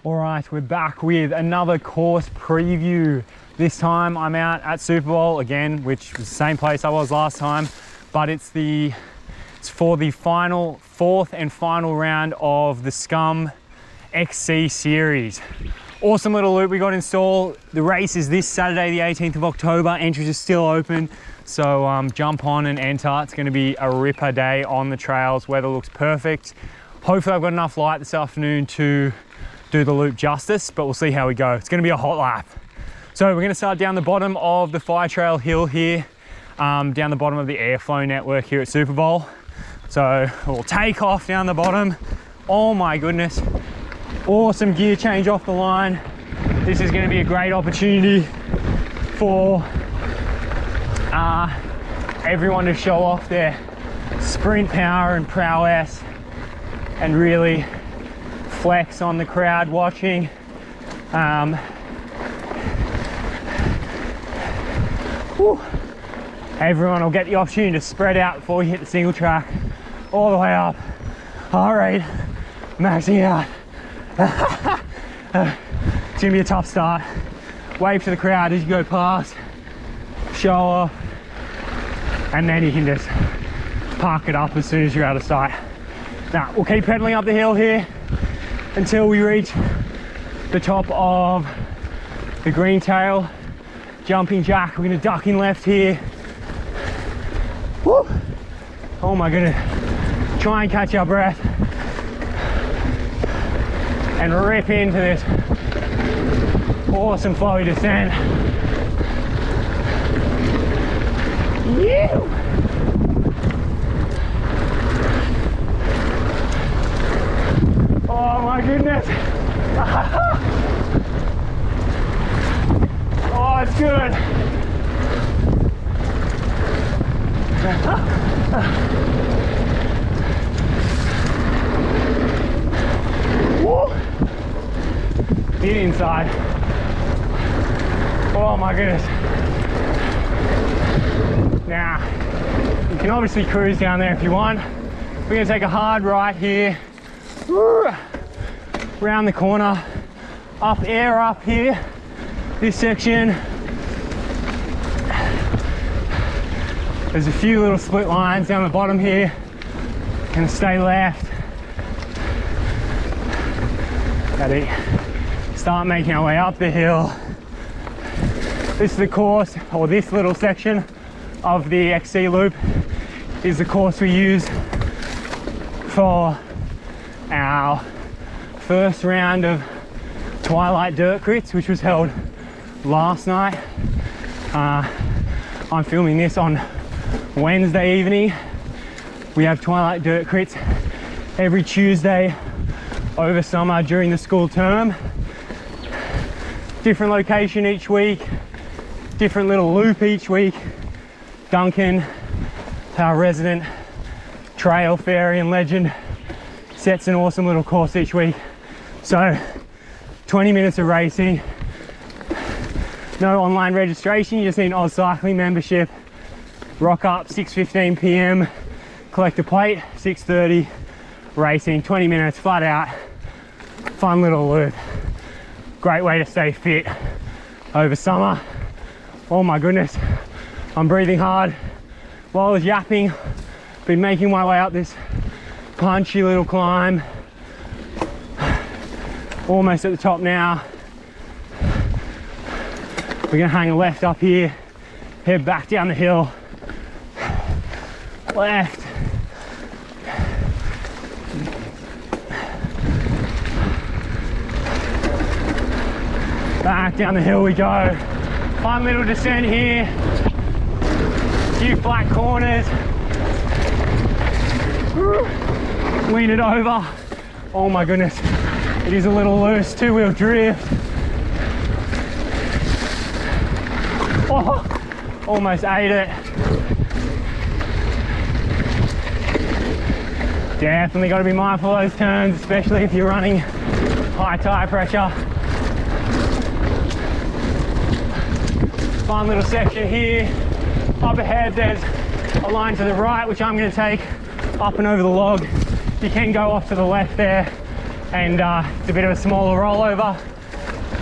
All right, we're back with another course preview. This time I'm out at Superbowl again, which was the same place I was last time, but it's for the fourth and final round of the SCUM XC series. Awesome little loop we got installed. The race is this Saturday, the 18th of October. Entries are still open, so jump on and enter. It's going to be a ripper day on the trails. Weather looks perfect. Hopefully I've got enough light this afternoon to do the loop justice, but we'll see how we go. It's going to be a hot lap. So we're going to start down the bottom of the Fire Trail hill here, down the bottom of the airflow network here at Superbowl. So we'll take off down the bottom. Oh my goodness, awesome gear change off the line. This is going to be a great opportunity for everyone to show off their sprint power and prowess and really flex on the crowd watching. Everyone will get the opportunity to spread out before you hit the single track all the way up. Heart rate maxing out. It's gonna be a tough start. Wave to the crowd as you go past, show off, and then you can just park it up as soon as you're out of sight. Now we'll keep pedaling up the hill here until we reach the top of the green tail. Jumping jack, we're gonna duck in left here. Woo! Oh my goodness. Try and catch our breath and rip into this awesome flowy descent. Yeah! Oh my goodness. Oh, it's good. Get inside. Oh my goodness. Now, you can obviously cruise down there if you want. We're gonna take a hard right here. Round the corner, up here, this section. There's a few little split lines down the bottom here. Gonna stay left. Ready. Start making our way up the hill. This is the course, or this little section of the XC loop is the course we use for our first round of Twilight Dirt Crits, which was held last night. I'm filming this on Wednesday evening. We have Twilight Dirt Crits every Tuesday over summer during the school term. Different location each week, different little loop each week. Duncan, our resident trail fairy and legend, sets an awesome little course each week. So 20 minutes of racing, no online registration, you just need an Oz Cycling membership. Rock up 6:15 p.m, collect a plate, 6:30, racing, 20 minutes flat out, fun little loop. Great way to stay fit over summer. Oh my goodness, I'm breathing hard while I was yapping. Been making my way up this punchy little climb. Almost at the top now. We're gonna hang a left up here, head back down the hill. Left. Back down the hill we go. Fun little descent here. A few flat corners. Lean it over. Oh my goodness. It is a little loose, two-wheel drift. Oh, almost ate it. Definitely got to be mindful of those turns, especially if you're running high tire pressure. Fun little section here. Up ahead there's a line to the right, which I'm going to take up and over the log. You can go off to the left there and it's a bit of a smaller rollover.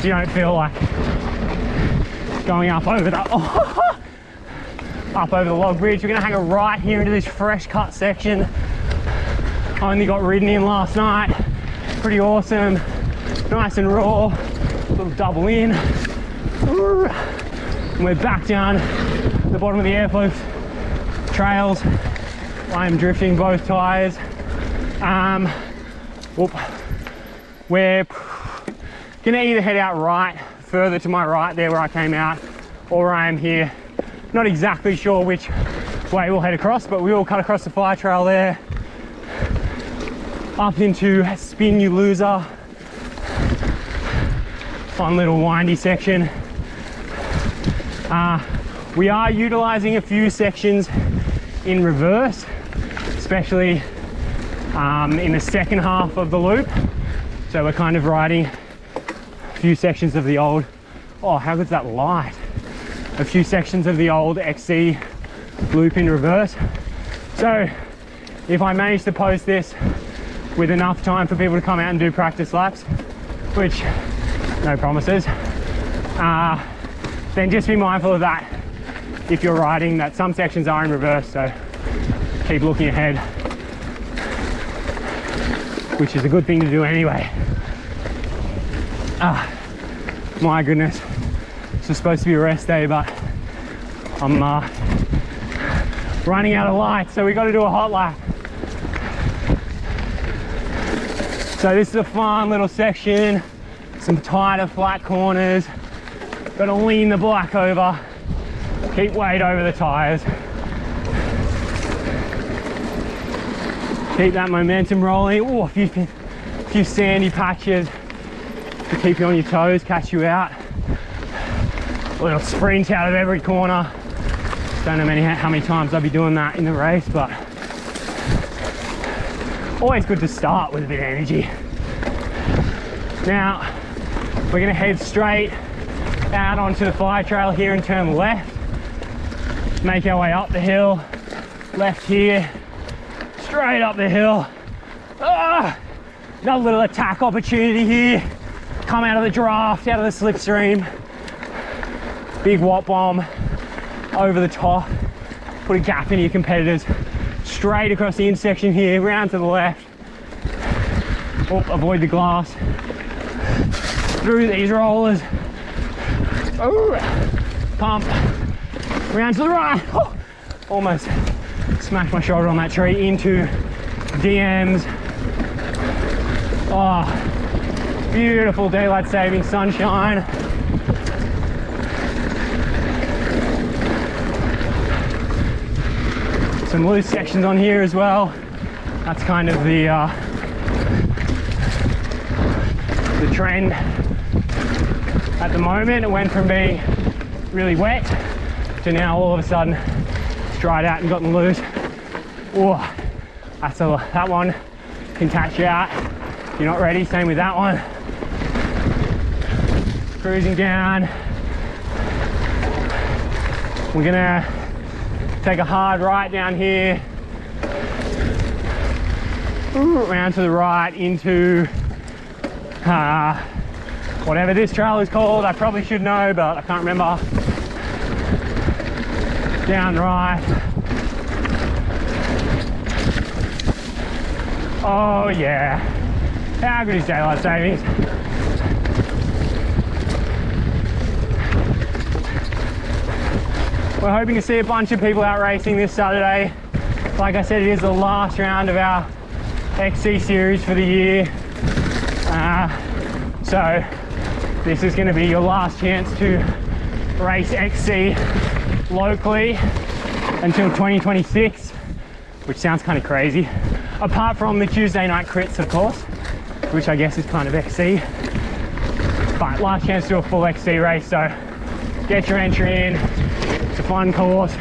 You don't feel like going up over the up over the log bridge. We're gonna hang a right here into this fresh cut section. I only got ridden in last night. Pretty awesome, nice and raw. Little double in. And we're back down the bottom of the airflow trails. I am drifting both tires. We're gonna either head out right, further to my right there where I came out, or where I am here. Not exactly sure which way we'll head across, but we will cut across the fire trail there, up into Spin You Loser. Fun little windy section. We are utilizing a few sections in reverse, especially in the second half of the loop. So we're kind of riding a few sections of the old, oh, how good's that light? A few sections of the old XC loop in reverse. So if I manage to post this with enough time for people to come out and do practice laps, which no promises, then just be mindful of that if you're riding, that some sections are in reverse, so keep looking ahead, which is a good thing to do anyway. My goodness, this was supposed to be a rest day, but I'm running out of light, so we got to do a hot lap. So this is a fun little section, some tighter flat corners. Got to lean the bike over, keep weight over the tires, keep that momentum rolling. Oh, a few sandy patches to keep you on your toes, catch you out. A little sprint out of every corner. Don't know how many times I'll be doing that in the race, but always good to start with a bit of energy. Now we're gonna head straight out onto the fire trail here and turn left. Make our way up the hill, left here, straight up the hill. Another little attack opportunity here. Come out of the draft, out of the slipstream. Big watt bomb over the top. Put a gap into your competitors. Straight across the intersection here, round to the left. Oh, avoid the glass. Through these rollers. Oh, pump. Round to the right. Oh, almost smashed my shoulder on that tree into DMs. Oh, beautiful daylight saving sunshine. Some loose sections on here as well. That's kind of the trend at the moment. It went from being really wet to now all of a sudden it's dried out and gotten loose. Oh, that one can catch you out. You're not ready, same with that one. Cruising down. We're gonna take a hard right down here. Round to the right into whatever this trail is called. I probably should know, but I can't remember. Down right. Oh yeah. How good is daylight savings? We're hoping to see a bunch of people out racing this Saturday. Like I said, it is the last round of our XC series for the year. So this is going to be your last chance to race XC locally until 2026, which sounds kind of crazy. Apart from the Tuesday night crits, of course, which I guess is kind of XC. But last chance to do a full XC race, so get your entry in. It's a fun course.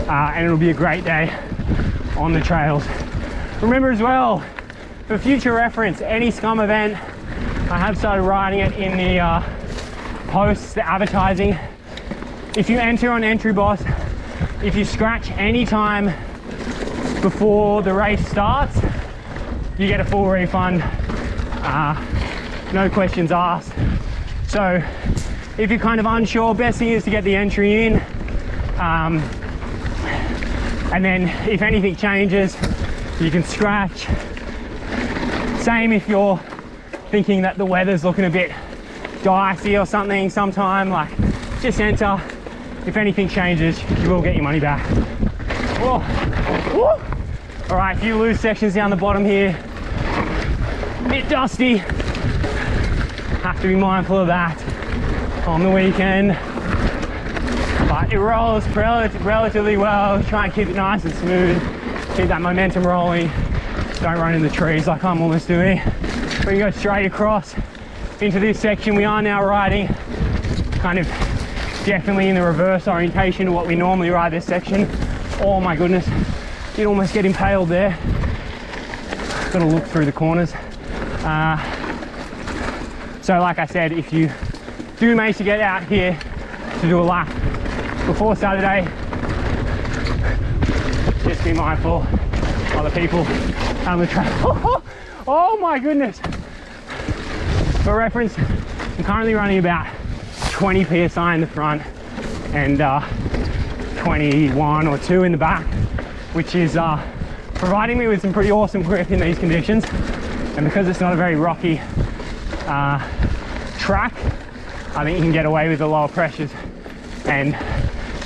And it'll be a great day on the trails. Remember as well, for future reference, any SCUM event, I have started writing it in the posts, the advertising. If you enter on Entry Boss, if you scratch any time before the race starts, you get a full refund, no questions asked. So if you're kind of unsure, best thing is to get the entry in, and then if anything changes, you can scratch. Same if you're thinking that the weather's looking a bit dicey or something sometime, like just enter. If anything changes, you will get your money back. Whoa. Whoa. All right, a few loose sections down the bottom here. A bit dusty. Have to be mindful of that on the weekend. But it rolls relatively well. Try and keep it nice and smooth. Keep that momentum rolling. Don't run in the trees like I'm almost doing. We go straight across into this section. We are now riding kind of definitely in the reverse orientation of what we normally ride this section. Oh my goodness, you'd almost get impaled there. Gotta look through the corners. So like I said, if you do manage to get out here to do a lap before Saturday, just be mindful of other people on the track. Oh my goodness. For reference, I'm currently running about 20 psi in the front and 21 or 2 in the back, which is providing me with some pretty awesome grip in these conditions. And because it's not a very rocky track, I think you can get away with the lower pressures. And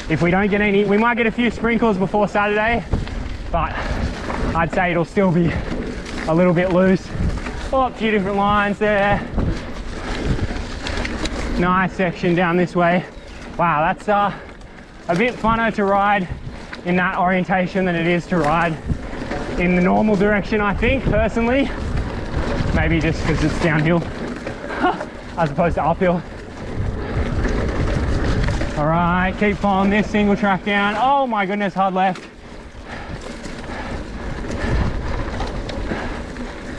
if we don't get any, we might get a few sprinkles before Saturday, but I'd say it'll still be a little bit loose. Oh, a few different lines there. Nice section down this way. Wow, that's a bit funner to ride in that orientation than it is to ride in the normal direction, I think, personally. Maybe just because it's downhill as opposed to uphill. All right, keep following this single track down. Oh my goodness, hard left.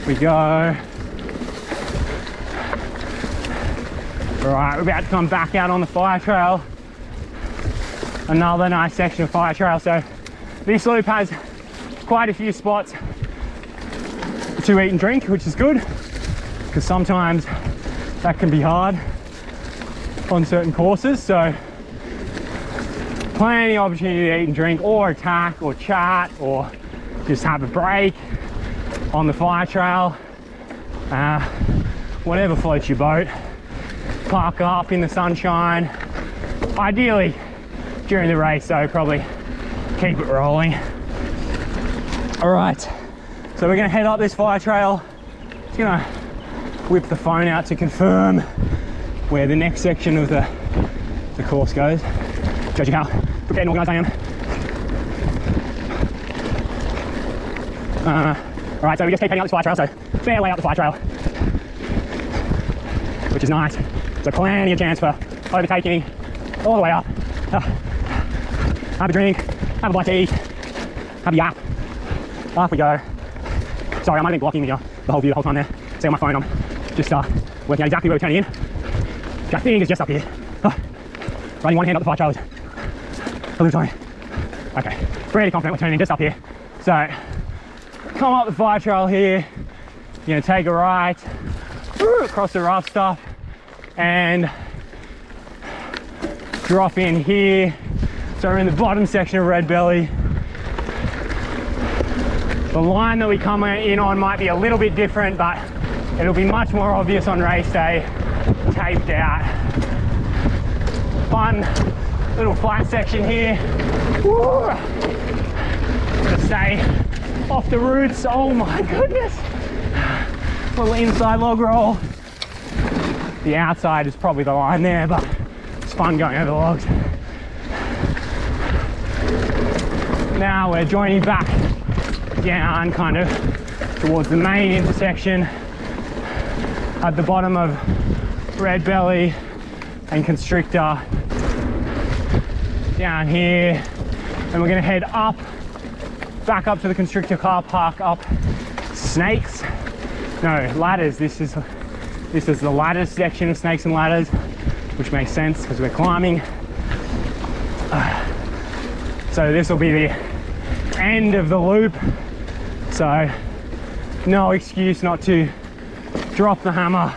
We go. All right, we're about to come back out on the fire trail. Another nice section of fire trail. So this loop has quite a few spots to eat and drink, which is good, because sometimes that can be hard on certain courses. So plenty of opportunity to eat and drink, or attack, or chat, or just have a break on the fire trail. Whatever floats your boat. Park up in the sunshine, ideally during the race, so probably keep it rolling. All right, so we're gonna head up this fire trail. Just gonna whip the phone out to confirm where the next section of the course goes. Judging how prepared and organised I am. All right, so we just keep heading up this fire trail, so fair way up the fire trail, which is nice. So plenty of chance for overtaking all the way up. Have a drink, have a bite to eat, have a yap. Off we go. Sorry, I might have been blocking the whole view the whole time there. See on my phone, I'm just working out exactly where we're turning in, which I think is just up here. Running one hand up the fire trail is a little tiny. Okay, pretty confident we're turning in just up here. So come up the fire trail here, you're gonna take a right across the rough stuff and drop in here. So we're in the bottom section of Red Belly. The line that we come in on might be a little bit different, but it'll be much more obvious on race day, taped out. Fun little flat section here. Woo! Gotta stay off the roots. Oh my goodness. Little inside log roll. The outside is probably the line there, but it's fun going over the logs. Now we're joining back down kind of towards the main intersection at the bottom of Red Belly and Constrictor down here, and we're going to head up, back up to the Constrictor car park, up Snakes, no, Ladders. This is the ladders section of Snakes and Ladders, which makes sense because we're climbing. So this will be the end of the loop. So no excuse not to drop the hammer.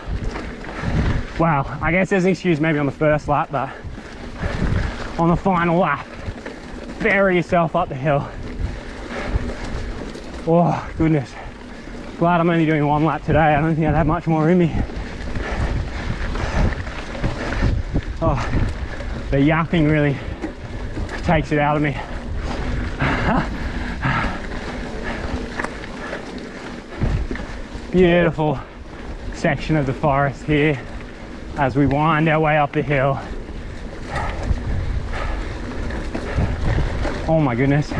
Well, I guess there's an excuse maybe on the first lap, but on the final lap, bury yourself up the hill. Oh goodness, glad I'm only doing one lap today. I don't think I'd have much more in me. Oh, the yapping really takes it out of me. Beautiful section of the forest here as we wind our way up the hill. Oh my goodness,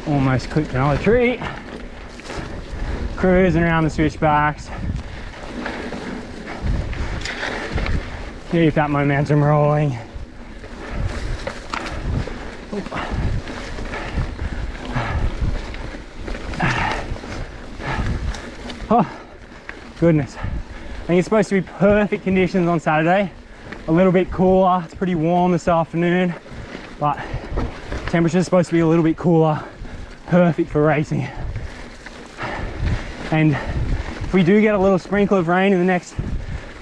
almost clipped another tree. Cruising around the switchbacks. Keep that momentum rolling. Oh goodness, I think it's supposed to be perfect conditions on Saturday. A little bit cooler, it's pretty warm this afternoon, but temperature is supposed to be a little bit cooler. Perfect for racing. And if we do get a little sprinkle of rain in the next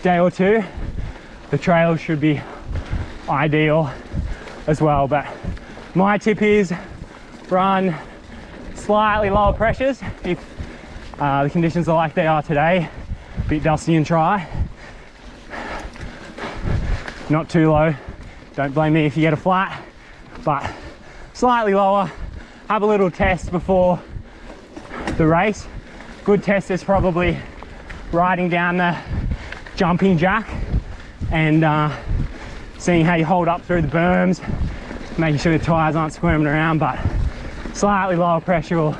day or two, the trails should be ideal as well. But my tip is run slightly lower pressures if the conditions are like they are today, a bit dusty and dry. Not too low, don't blame me if you get a flat, but slightly lower. Have a little test before the race. Good test is probably riding down the jumping jack and seeing how you hold up through the berms, making sure the tires aren't squirming around, but slightly lower pressure will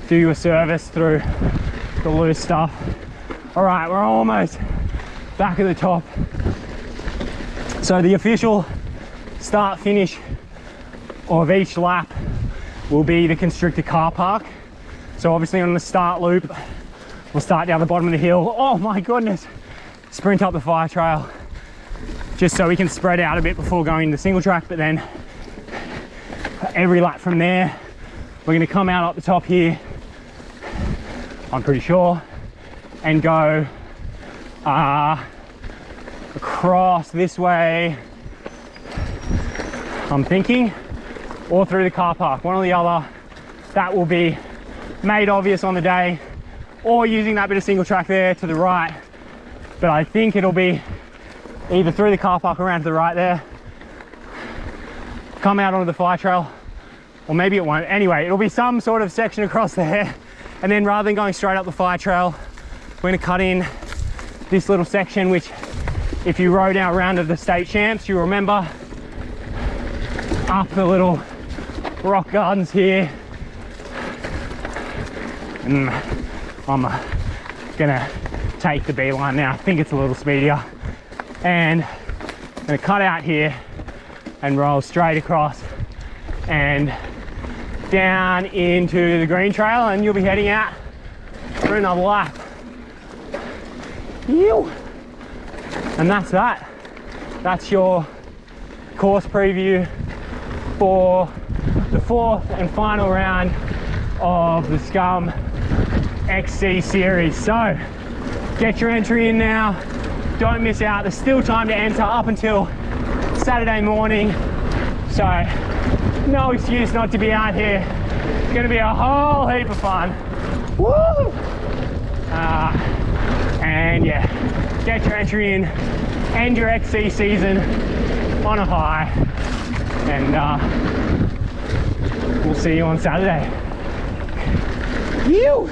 do you a service through the loose stuff. All right, we're almost back at the top. So the official start finish of each lap will be the constricted car park. So obviously on the start loop, we'll start down the bottom of the hill. Oh my goodness, sprint up the fire trail, just so we can spread out a bit before going to single track. But then every lap from there, we're gonna come out up the top here, I'm pretty sure, and go across this way, I'm thinking, or through the car park, one or the other. That will be made obvious on the day, or using that bit of single track there to the right. But I think it'll be either through the car park around to the right there, come out onto the fire trail, or maybe it won't. Anyway, it'll be some sort of section across there, and then rather than going straight up the fire trail, we're going to cut in this little section, which if you rode our round of the state champs, you remember, up the little rock gardens here. And I'm gonna take the B line now. I think it's a little speedier, and I'm gonna cut out here and roll straight across and down into the green trail, and you'll be heading out for another lap. Ew. And that's that. That's your course preview for the fourth and final round of the SCUM XC series. So get your entry in now, don't miss out. There's still time to enter up until Saturday morning, so no excuse not to be out here. It's going to be a whole heap of fun. Woo! And yeah, get your entry in, end your XC season on a high, and we'll see you on Saturday. You.